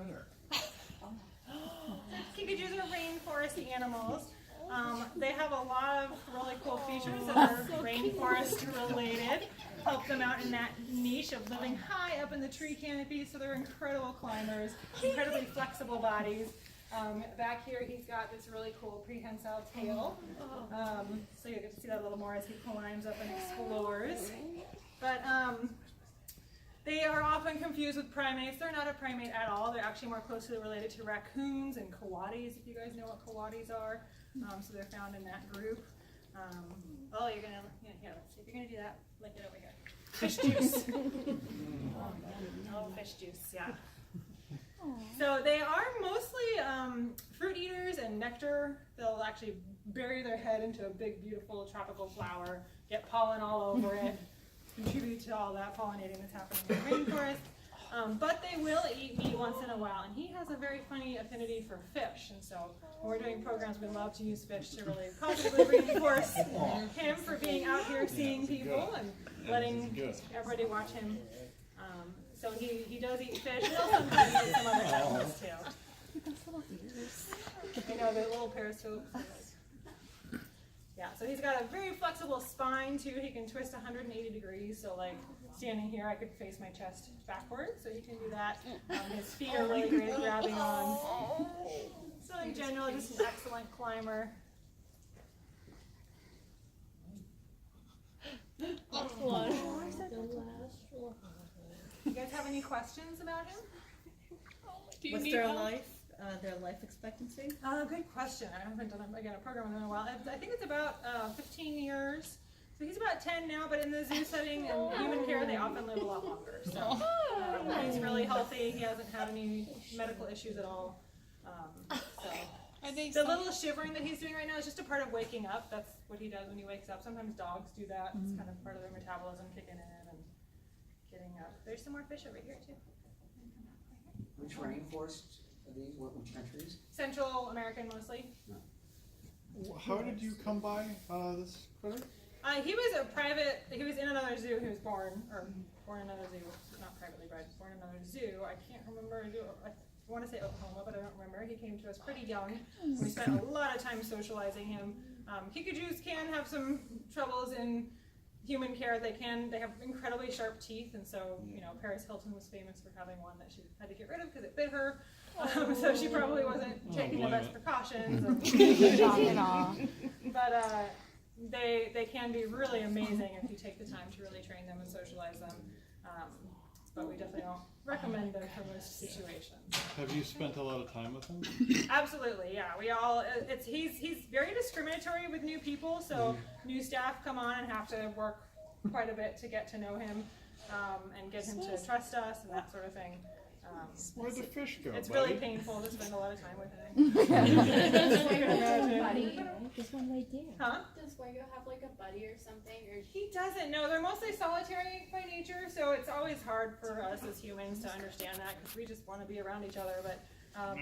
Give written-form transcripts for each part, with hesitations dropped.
critter. Kikajus are rainforest animals. They have a lot of really cool features that are rainforest related. Help them out in that niche of living high up in the tree canopy, so they're incredible climbers, incredibly flexible bodies. Back here he's got this really cool prehensile tail, so you get to see that a little more as he climbs up and explores. But they are often confused with primates. They're not a primate at all. They're actually more closely related to raccoons and coatis, if you guys know what coatis are. So they're found in that group. Oh, you're gonna, here, let's see if you're gonna do that. Link it over here. Fish juice. Oh, fish juice, yeah. So they are mostly fruit eaters and nectar. They'll actually bury their head into a big, beautiful tropical flower, get pollen all over it, contribute to all that pollinating that's happening in the rainforest. But they will eat meat once in a while, and he has a very funny affinity for fish, and so when we're doing programs, we love to use fish to really positively reinforce him for being out here seeing people and letting everybody watch him. So he does eat fish, and he'll sometimes eat some other animals too. You know, the little periscopes. Yeah, so he's got a very flexible spine too. He can twist 180 degrees, so like standing here I could face my chest backwards, so he can do that. His feet are really great at grabbing on. So in general, just an excellent climber. You guys have any questions about him? What's their life expectancy? Good question. I haven't done a program with him in a while. I think it's about 15 years. So he's about 10 now, but in the zoo setting and human care, they often live a lot longer. So he's really healthy. He hasn't had any medical issues at all. The little shivering that he's doing right now is just a part of waking up. That's what he does when he wakes up. Sometimes dogs do that. It's kind of part of their metabolism kicking in and getting up. There's some more fish over here too. Which rainforest are these? Which countries? Central American mostly. How did you come by this critter? He was in another zoo. He was born in another zoo, not privately bred, born in another zoo. I can't remember, I want to say Oklahoma, but I don't remember. He came to us pretty young. We spent a lot of time socializing him. Kikajus can have some troubles in human care. They have incredibly sharp teeth, and so, Paris Hilton was famous for having one that she had to get rid of because it bit her. So she probably wasn't taking the best precautions. But they can be really amazing if you take the time to really train them and socialize them. But we definitely don't recommend them for most situations. Have you spent a lot of time with him? Absolutely, yeah. He's very discriminatory with new people, so new staff come on and have to work quite a bit to get to know him and get him to trust us and that sort of thing. Where'd the fish go? It's buddy? really painful to spend a lot of time with him. There's one right there. Huh? Does Fuego have like a buddy or something? Or He doesn't. No, they're mostly solitary by nature, so it's always hard for us as humans to understand that because we just want to be around each other. But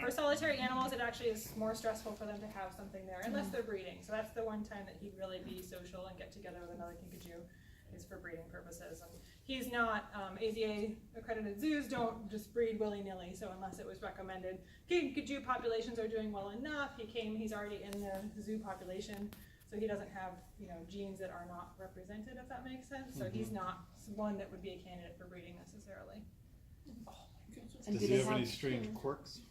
for solitary animals, it actually is more stressful for them to have something there, unless they're breeding. So that's the one time that he'd really be social and get together with another Kikaju, is for breeding purposes. And he's not, AZA accredited zoos don't just breed willy-nilly, so unless it was recommended. Kikaju populations are doing well enough. He's already in the zoo population, so he doesn't have, genes that are not represented, if that makes sense. So he's not one that would be a candidate for breeding necessarily. Does he have any strange quirks?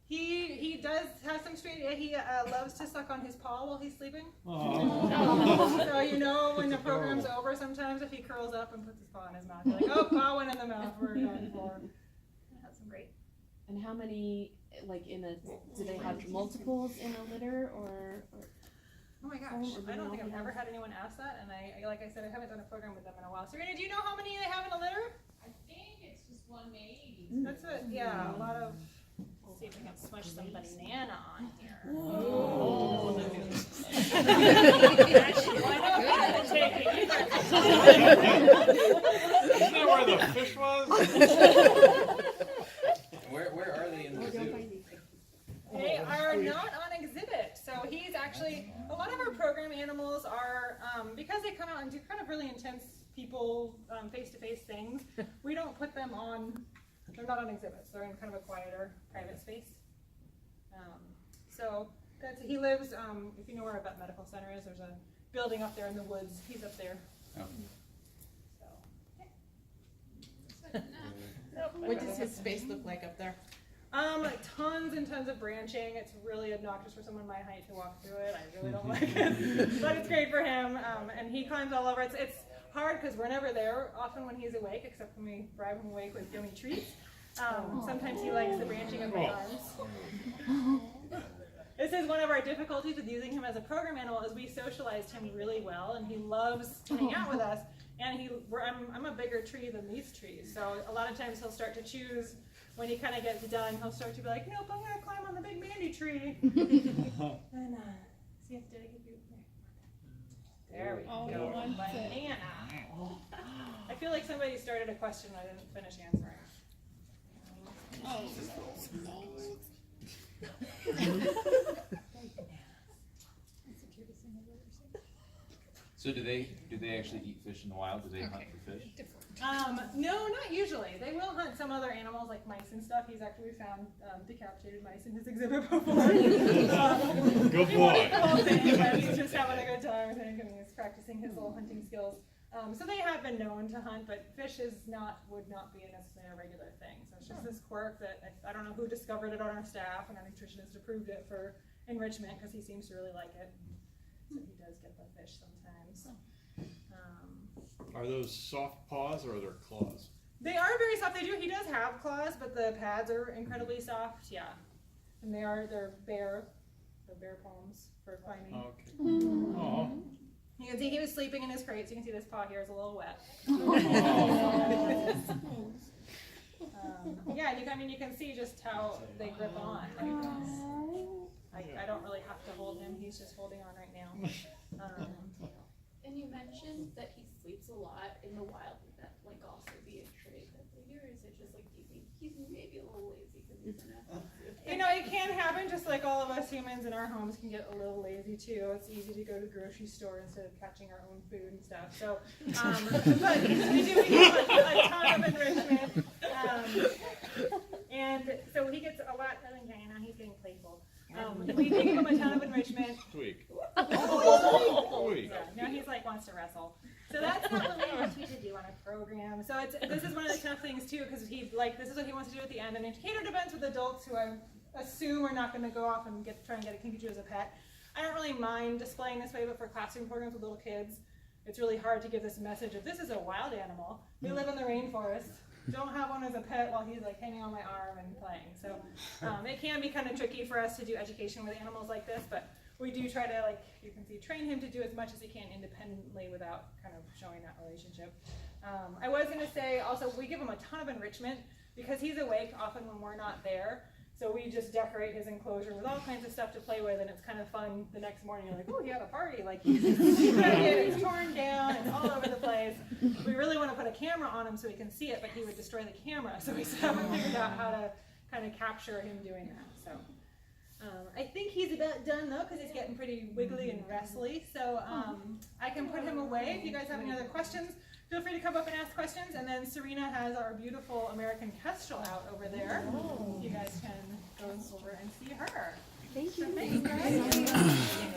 He does have some strange. He loves to suck on his paw while he's sleeping. So when the program's over, sometimes if he curls up and puts his paw in his mouth, you're like, oh, paw went in the mouth. We're done for. That's some great. And how many, do they have multiples in a litter or? Oh my gosh, I don't think I've ever had anyone ask that, and like I said, I haven't done a program with them in a while. Serena, do you know how many they have in a litter? I think it's just one maybe. That's what. Yeah, a lot of. See if we can smush some banana on here. Oh. Actually, why not take it either? Isn't that where the fish was? Where are they in the zoo? They are not on exhibit. So he's actually, a lot of our program animals are, because they come out and do kind of really intense people, face-to-face things, we don't put them on They're not on exhibits. They're in kind of a quieter, private space. So he lives, if you know where our vet medical center is, there's a building up there in the woods. He's up there. Oh. So, What does his space look like up there? tons and tons of branching. It's really obnoxious for someone my height to walk through it. I really don't like it, but it's great for him. And he climbs all over. It's hard because we're never there often when he's awake, except when we drive him awake with yummy treats. Sometimes he likes the branching of my arms. This is one of our difficulties with using him as a program animal, is we socialized him really well, and he loves to hang out with us. And I'm a bigger tree than these trees, so a lot of times he'll start to choose. When he kind of gets done, he'll start to be like, nope, I'm going to climb on the big Mandy tree. And see if did I give you there we go. Banana. I feel like somebody started a question I didn't finish answering. So do they actually eat fish in the wild? Do they hunt for fish? No, not usually. They will hunt some other animals like mice and stuff. He's actually found decapitated mice in his exhibit before. Good boy. He's just having a good time, I think, and he's practicing his little hunting skills. So they have been known to hunt, but fish would not be necessarily a regular thing. So it's just this quirk that I don't know who discovered it on our staff, and our nutritionist approved it for enrichment because he seems to really like it. So he does get the fish sometimes. Are those soft paws or are there claws? They are very soft. He does have claws, but the pads are incredibly soft. Yeah, and they're bare palms for climbing. Okay. Oh. You can see he was sleeping in his crate, so you can see this paw here is a little wet. Yeah, you can see just how they grip on. I don't really have to hold him; he's just holding on right now. And you mentioned that he sleeps a lot in the wild. Would that like also be a trait that they do, or is it just like, do you think he's maybe a little lazy because he's in a zoo? It can happen, just like all of us humans in our homes can get a little lazy too. It's easy to go to the grocery store instead of catching our own food and stuff. So, but we do a ton of enrichment. And so he gets a lot, now he's getting playful. We give him a ton of enrichment. Tweak. Yeah, now he's like wants to wrestle. So that's not really what we should do on a program. So this is one of the tough things too, because this is what he wants to do at the end. And it catered events with adults who I assume are not going to go off and try and get a kinkajou as a pet. I don't really mind displaying this way, but for classroom programs with little kids, it's really hard to give this message of this is a wild animal. They live in the rainforest. Don't have one as a pet while he's like hanging on my arm and playing. So it can be kind of tricky for us to do education with animals like this, but we do try to, like you can see, train him to do as much as he can independently without kind of showing that relationship. I was going to say also we give him a ton of enrichment because he's awake often when we're not there. So we just decorate his enclosure with all kinds of stuff to play with, and it's kind of fun the next morning. You're like, oh, he had a party. Like, it's torn down, it's all over the place. We really want to put a camera on him so he can see it, but he would destroy the camera. So we still haven't figured out how to kind of capture him doing that. So I think he's about done, though, because he's getting pretty wiggly and wrestly. So I can put him away. If you guys have any other questions, feel free to come up and ask questions. And then Serena has our beautiful American Kestrel out over there. You guys can go over and see her. Thank you. So thanks, guys.